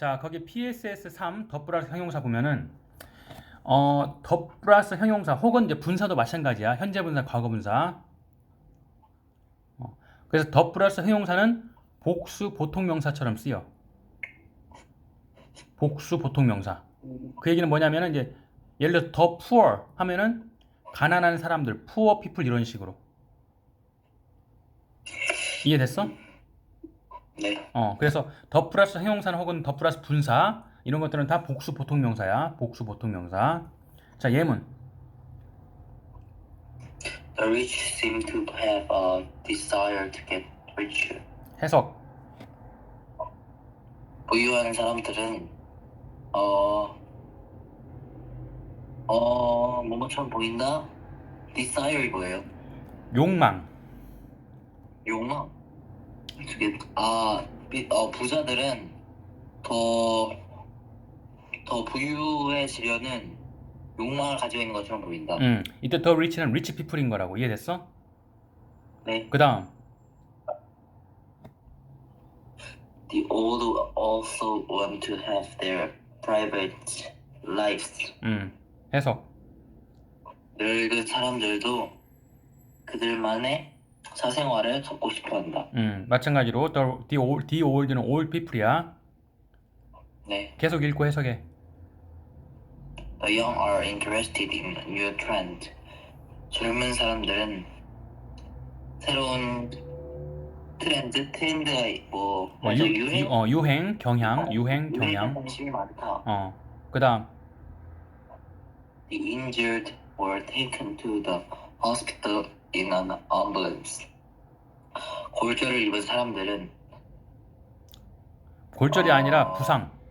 자, 거기 PSS3 더 플러스 형용사 보면은 더 플러스 형용사 혹은 이제 분사도 마찬가지야. 현재 분사, 과거 분사. 그래서 더 플러스 형용사는 복수 보통 명사처럼 쓰여. 복수 보통 명사. 그 얘기는 뭐냐면은 이제 예를 들어 더 poor 하면은 가난한 사람들, poor people 이런 식으로. 이해됐어? 네. 그래서 더 플러스 형용사는 혹은 더 플러스 분사 이런 것들은 다 복수 보통 명사야. 복수 보통 명사. 자, 예문. The rich seem to have a desire to get richer. 해석. 부유한 사람들은 뭐뭐처럼 보인다? Desire 뭐예요? 욕망. 욕망? 부자들은 더 부유해지려는 욕망을 가지고 있는 것처럼 보인다. 이때 더 리치는 rich people인 거라고. 이해됐어? 네. 그 다음. The old also want to have their private lives. 해석. 늙은 사람들도 그들만의 사생활을 갖고 싶어 한다. 마찬가지로 the old는 old people이야. 네. 계속 읽고 해석해. The young are interested in new trend. 젊은 사람들은 새로운 트렌드가 맞아, 유행, 경향, 유행에 경향. 관심이 많다. 그 다음. The injured were taken to the hospital in an ambulance. 골절을 입은 사람들은 골절이 아니라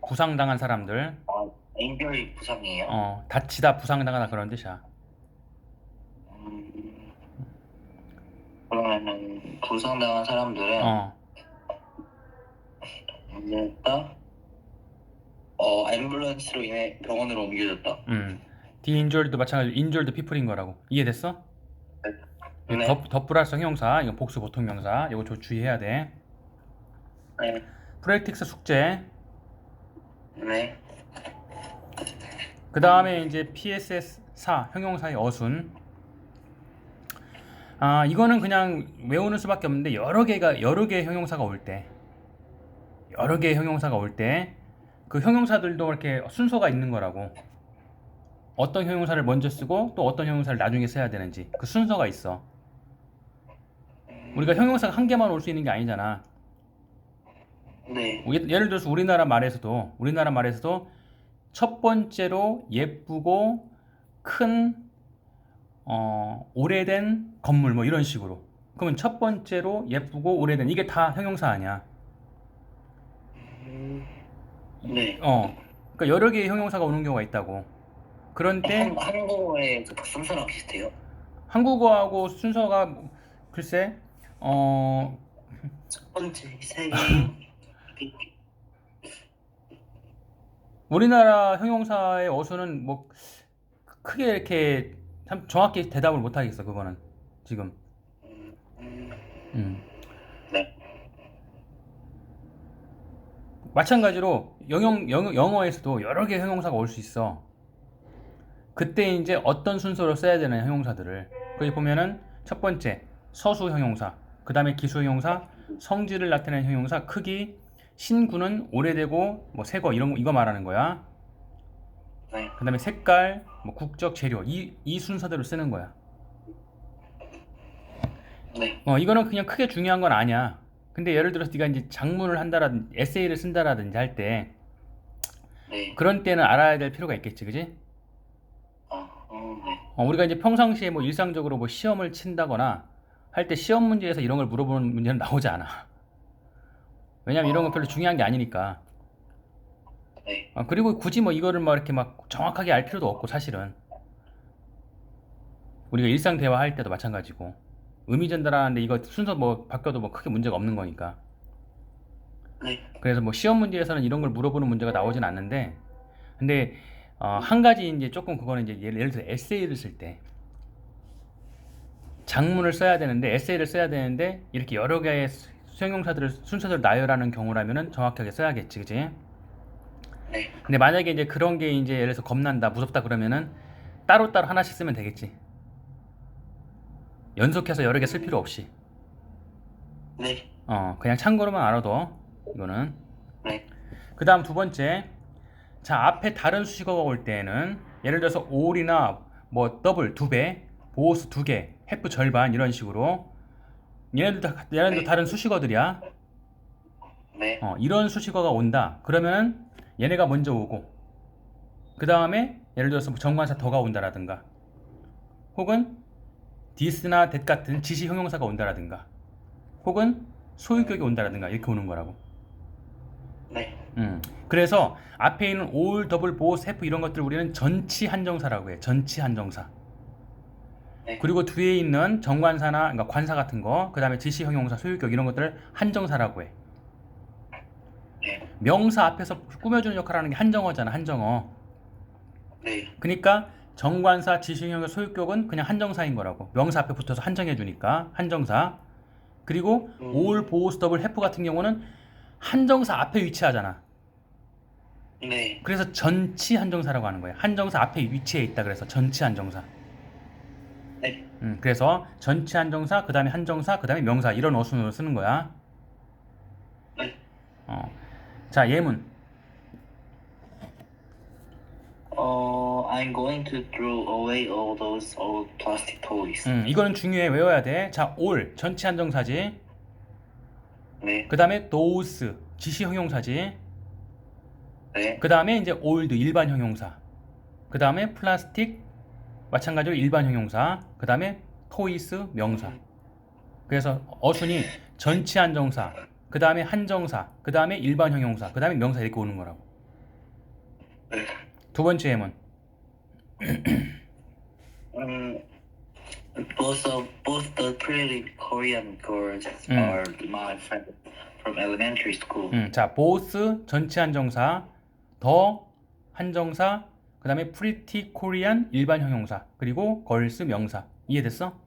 부상당한 사람들. 인jury 부상이에요. 다치다, 부상당하다 그런 뜻이야. 그러면은 부상당한 사람들은 옮겨졌다. 앰뷸런스로 인해 병원으로 옮겨졌다. the injured도 마찬가지로 injured people인 거라고. 이해됐어? 네. 더 플러스 형용사, 이거 복수 보통 명사. 이거 주의해야 돼. 네. 프랙틱스 숙제. 네. 그 다음에 이제 PSS4 형용사의 어순. 이거는 그냥 외우는 수밖에 없는데 여러 개의 형용사가 올 때, 그 형용사들도 이렇게 순서가 있는 거라고. 어떤 형용사를 먼저 쓰고 또 어떤 형용사를 나중에 써야 되는지 그 순서가 있어. 우리가 형용사가 한 개만 올 수 있는 게 아니잖아. 네. 예를 들어서 우리나라 말에서도 첫 번째로 예쁘고 큰 오래된 건물 뭐 이런 식으로. 그러면 첫 번째로 예쁘고 오래된 이게 다 형용사 아니야. 네. 그러니까 여러 개의 형용사가 오는 경우가 있다고. 그런데 한국어의 순서랑 비슷해요? 한국어하고 순서가 글쎄 첫 번째, 세 개. 우리나라 형용사의 어순은 뭐 크게 이렇게 참 정확히 대답을 못 하겠어. 그거는 지금. 네. 마찬가지로 영어에서도 여러 개의 형용사가 올 수 있어. 그때 이제 어떤 순서로 써야 되는 형용사들을 거기 보면은 첫 번째 서수 형용사, 그 다음에 기수 형용사, 성질을 나타내는 형용사, 크기, 신구는 오래되고 뭐 새거 이거 말하는 거야. 네. 그 다음에 색깔, 뭐 국적, 재료 이 순서대로 쓰는 거야. 네. 이거는 그냥 크게 중요한 건 아니야. 근데 예를 들어서 네가 이제 작문을 한다라든지 에세이를 쓴다라든지 할 때 네. 그런 때는 알아야 될 필요가 있겠지, 그지? 네. 우리가 이제 평상시에 뭐 일상적으로 뭐 시험을 친다거나 할 때 시험 문제에서 이런 걸 물어보는 문제는 나오지 않아. 왜냐면 이런 건 별로 중요한 게 아니니까. 네. 그리고 굳이 뭐 이거를 막 이렇게 막 정확하게 알 필요도 없고 사실은. 우리가 일상 대화할 때도 마찬가지고. 의미 전달하는데 이거 순서 뭐 바뀌어도 뭐 크게 문제가 없는 거니까. 네. 그래서 뭐 시험 문제에서는 이런 걸 물어보는 문제가 나오진 않는데, 근데 한 가지 이제 조금 그거는 이제 예를 들어 에세이를 쓸 때 장문을 써야 되는데 에세이를 써야 되는데 이렇게 여러 개의 형용사들을 순서대로 나열하는 경우라면은 정확하게 써야겠지, 그지? 네. 근데 만약에 이제 그런 게 이제 예를 들어서 겁난다, 무섭다 그러면은 따로따로 하나씩 쓰면 되겠지. 연속해서 여러 개 쓸 필요 없이. 네. 그냥 참고로만 알아둬. 이거는. 네. 그 다음 두 번째. 자, 앞에 다른 수식어가 올 때는 예를 들어서 all이나 뭐 더블 두 배, 보스 두 개, have 절반 이런 식으로 얘네들 다른 수식어들이야. 네. 이런 수식어가 온다. 그러면은 얘네가 먼저 오고 그 다음에 예를 들어서 뭐 정관사 더가 온다라든가 혹은 this나 that 같은 지시 형용사가 온다라든가 혹은 소유격이 온다라든가 이렇게 오는 거라고. 네. 그래서 앞에 있는 all, double, both, have 이런 것들 우리는 전치 한정사라고 해. 전치 한정사. 네. 그리고 뒤에 있는 정관사나 그러니까 관사 같은 거, 그 다음에 지시 형용사, 소유격 이런 것들을 한정사라고 해. 네. 명사 앞에서 꾸며주는 역할을 하는 게 한정어잖아, 한정어. 네. 그러니까 정관사, 지시 형용사, 소유격은 그냥 한정사인 거라고. 명사 앞에 붙어서 한정해주니까 한정사. 그리고 all, both, double, have 같은 경우는 한정사 앞에 위치하잖아. 네. 그래서 전치 한정사라고 하는 거예요. 한정사 앞에 위치해 있다 그래서 전치 한정사. 네. 그래서 전치 한정사, 그 다음에 한정사, 그 다음에 명사 이런 어순으로 쓰는 거야. 네. 자, 예문. I'm going to throw away all those old plastic toys. 이거는 중요해. 외워야 돼. 자, all 전치 한정사지. 네. 그 다음에 those 지시 형용사지. 네. 그 다음에 이제 old 일반 형용사. 그 다음에 plastic 마찬가지로 일반 형용사. 그 다음에 toys 명사. 그래서 어순이 전치 한정사, 그 다음에 한정사, 그 다음에 일반 형용사, 그 다음에 명사 이렇게 오는 거라고. 네. 두 번째 예문. Both the pretty Korean girls are my friends from elementary school. 자, both 전치 한정사, 더 한정사, 그 다음에 pretty Korean 일반 형용사, 그리고 girls 명사. 이해됐어?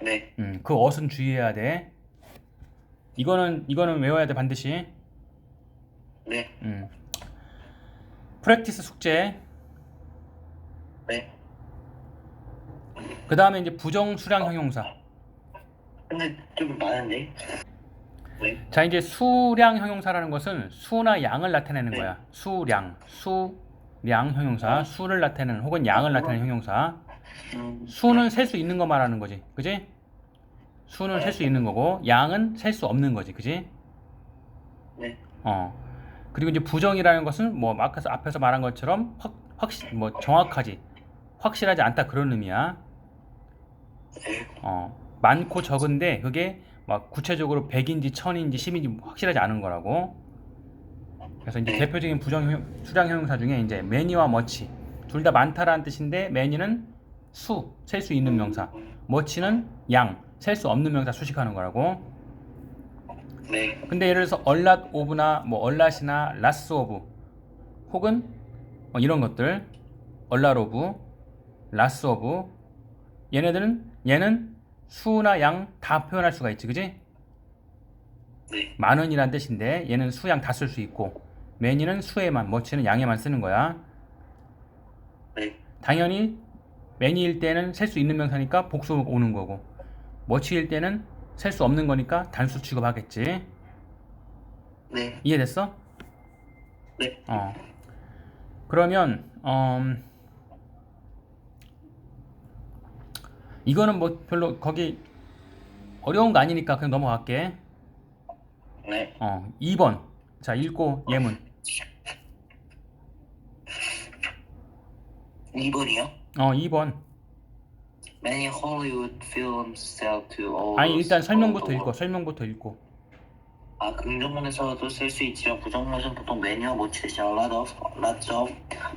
네. 그 어순 주의해야 돼. 이거는 외워야 돼 반드시. 네. 프랙티스 숙제. 네. 그 다음에 이제 부정 수량 형용사. 근데 좀 많은데? 네. 자, 이제 수량 형용사라는 것은 수나 양을 나타내는 네. 거야. 수량 형용사, 수를 나타내는 혹은 양을 나타내는 형용사. 수는 셀 수 있는 거 말하는 거지, 그지? 수는 셀 수 있는 거고 양은 셀 수 없는 거지, 그지? 네. 그리고 이제 부정이라는 것은 뭐 앞에서 말한 것처럼 정확하지, 확실하지 않다 그런 의미야. 네. 많고 적은데 그게 막 구체적으로 100인지 1000인지 10인지 확실하지 않은 거라고. 그래서 이제 네. 대표적인 수량 형용사 중에 이제 many와 much 둘 다 많다라는 뜻인데 many는 수, 셀 수 있는 명사, much는 양, 셀 수 없는 명사 수식하는 거라고. 네. 근데 예를 들어서 a lot of나 뭐 a lot이나 lots of 혹은 이런 것들 a lot of, lots of 얘는 수나 양 다 표현할 수가 있지, 그지? 네. 많은이란 뜻인데 얘는 수, 양 다 쓸 수 있고 many는 수에만, much는 양에만 쓰는 거야. 네. 당연히 many일 때는 셀 수 있는 명사니까 복수 오는 거고 much일 때는 셀 수 없는 거니까 단수 취급하겠지. 네. 이해됐어? 네. 그러면 이거는 뭐 별로 거기 어려운 거 아니니까 그냥 넘어갈게. 네. 2번. 자, 읽고 예문. 2번이요? 2번. Many Hollywood films sell to all. 아니, 일단 설명부터 all the 읽고, 설명부터 읽고. 긍정문에서도 쓸 수 있지만 부정문에서는 보통 many와 much 대신 lots of,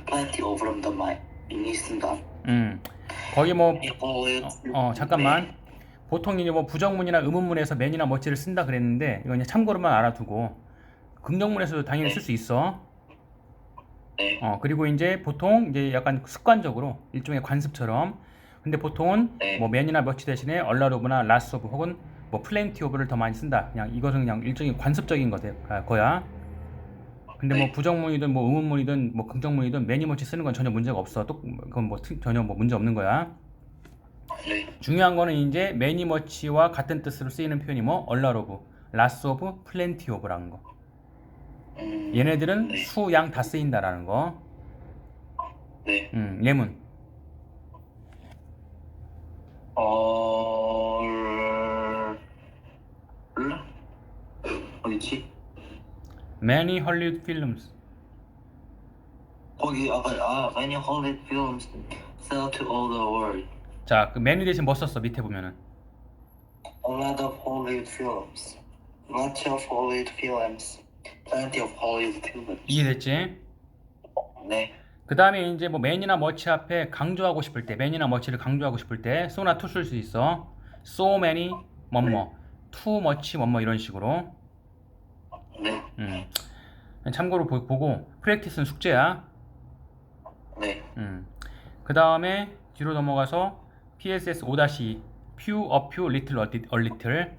plenty of from the 많이 있습니다. 거기 뭐 Hollywood. 잠깐만. 네. 보통 이제 뭐 부정문이나 의문문에서 many나 much를 쓴다 그랬는데 이건 그냥 참고로만 알아두고 긍정문에서도 당연히 네. 쓸 수 있어. 네. 그리고 이제 보통 이제 약간 습관적으로 일종의 관습처럼. 근데 보통은 네. 뭐 many나 much 대신에 a lot of나 lots of 혹은 뭐 plenty of를 더 많이 쓴다. 그냥 이것은 그냥 일종의 관습적인 거야. 근데 뭐 네. 부정문이든 뭐 의문문이든 뭐 긍정문이든 매니머치 쓰는 건 전혀 문제가 없어. 또 그건 뭐 전혀 뭐 문제 없는 거야. 네. 중요한 거는 이제 매니머치와 같은 뜻으로 쓰이는 표현이 뭐 얼라 오브, 라스 오브, 플렌티 오브라는 거. 얘네들은 네. 수, 양 다 쓰인다라는 거. 네. 예문. 어디지? Many Hollywood films. 거기 many Hollywood films sell to all the world. 자, 그 many 대신 뭐 썼어? 밑에 보면은. A lot of Hollywood films. Lots of Hollywood films. Plenty of Hollywood films. 이해됐지? 네. 그 다음에 이제 뭐 man이나 much 앞에 강조하고 싶을 때, man이나 much를 강조하고 싶을 때 so나 to 쓸 수 있어. So many, 뭐뭐, too much, 뭐뭐 이런 식으로. 네. 참고로 보고 practice는 숙제야. 네. 그 다음에 뒤로 넘어가서 PSS 5-2 few, a few, little, a little.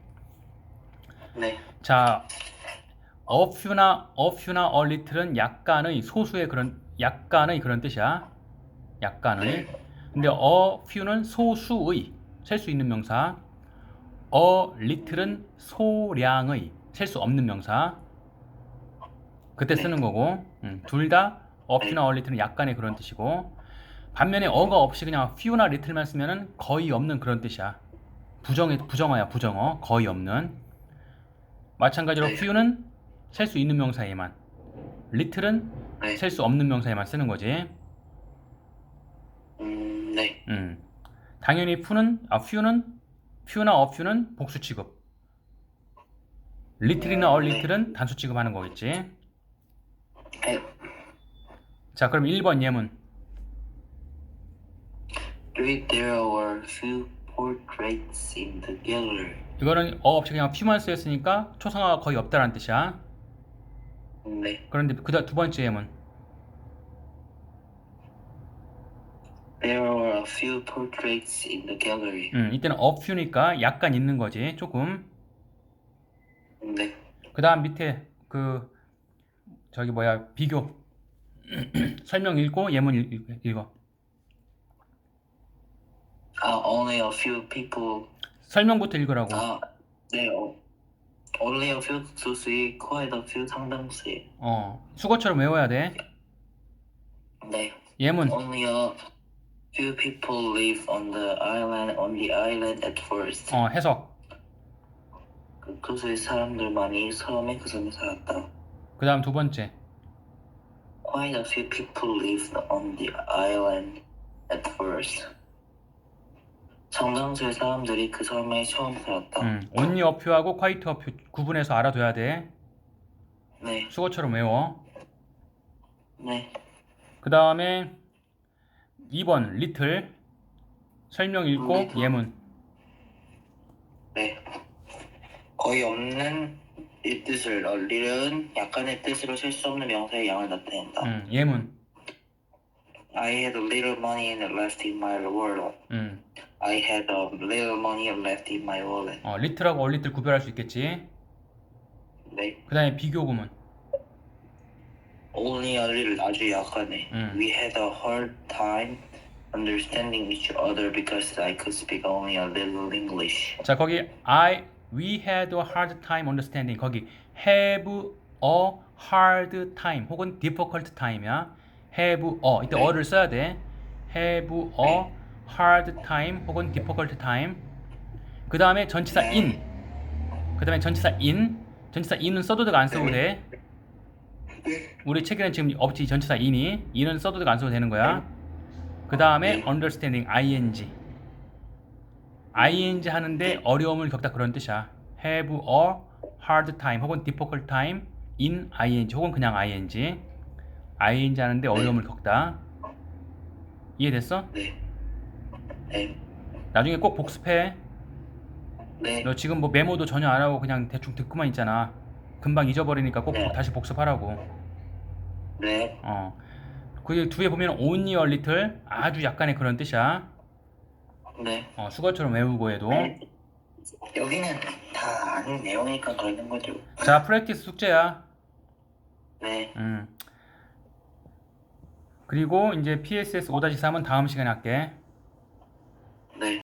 네. 자, a few나 a little은 약간의 그런 뜻이야. 약간의. 네. 근데 a few는 소수의, 셀 수 있는 명사. a little은 소량의, 셀 수 없는 명사. 그때 쓰는 거고. 둘 다 a few나 a little은 약간의 그런 뜻이고. 반면에 어가 없이 그냥 few나 little만 쓰면은 거의 없는 그런 뜻이야. 부정어야, 부정어. 거의 없는. 마찬가지로 네. few는 셀 수 있는 명사에만, little은 네. 셀 수 없는 명사에만 쓰는 거지. 네. 당연히 few나 a few는 복수 취급. little이나 a little은 단수 취급하는 거겠지. 네. 자, 그럼 1번 예문. There were few portraits in the gallery. 이거는 없이 그냥 few만 쓰였으니까 초상화가 거의 없다라는 뜻이야. 네. 그런데 두 번째 예문. There were a few portraits in the gallery. 이때는 a few니까 약간 있는 거지, 조금. 네. 그 다음 밑에 비교. 설명 읽고 예문 읽어. Only a few people. 설명부터 읽으라고. 네. Only a few to see, quite a few 상당수에. 수거처럼 외워야 돼. 네. 예문. Only a few people live on the island at first. 해석. 그곳의 사람들만이 처음에 그 섬에 살았다. 그 다음 두 번째. Quite a few people lived on the island at first. 상당수의 사람들이 그 섬에 처음 살았다. only a few하고 quite a few 구분해서 알아둬야 돼. 네. 수거처럼 외워. 네. 그 다음에 2번 little. 설명 읽고 예문. 네. 거의 없는 이 뜻을 little은 약간의 뜻으로 셀 수 없는 명사의 양을 나타낸다. 예문. I had a little money and left in my wallet. I had a little money and left in my wallet. little하고 a little 구별할 수 있겠지. 네. 그 다음에 비교 구문. Only a little 아주 약하네. We had a hard time understanding each other because I could speak only a little English. 자, 거기 we had a hard time understanding. 거기 have a hard time 혹은 difficult time이야. have a 이때 어를 써야 돼. have a hard time 혹은 difficult time. 그 다음에 전치사 in. 그 다음에 전치사 in은 써도 되고 안 써도 돼. 우리 책에는 지금 없지. 전치사 in은 써도 되고 안 써도 되는 거야. 그 다음에 understanding ing 하는데 어려움을 겪다 그런 뜻이야. have a hard time 혹은 difficult time in ing 혹은 그냥 ing 하는데 어려움을 겪다. 이해됐어? 네. 네. 나중에 꼭 복습해. 네. 너 지금 뭐 메모도 전혀 안 하고 그냥 대충 듣고만 있잖아. 금방 잊어버리니까 꼭 다시 복습하라고. 네. 그 뒤에 보면 only a little 아주 약간의 그런 뜻이야. 네. 수거처럼 외우고 해도. 여기는 다 아는 내용이니까 그러는 거죠. 자, 프랙티스 숙제야. 네. 그리고 이제 PSS 5-3은 다음 시간에 할게. 네.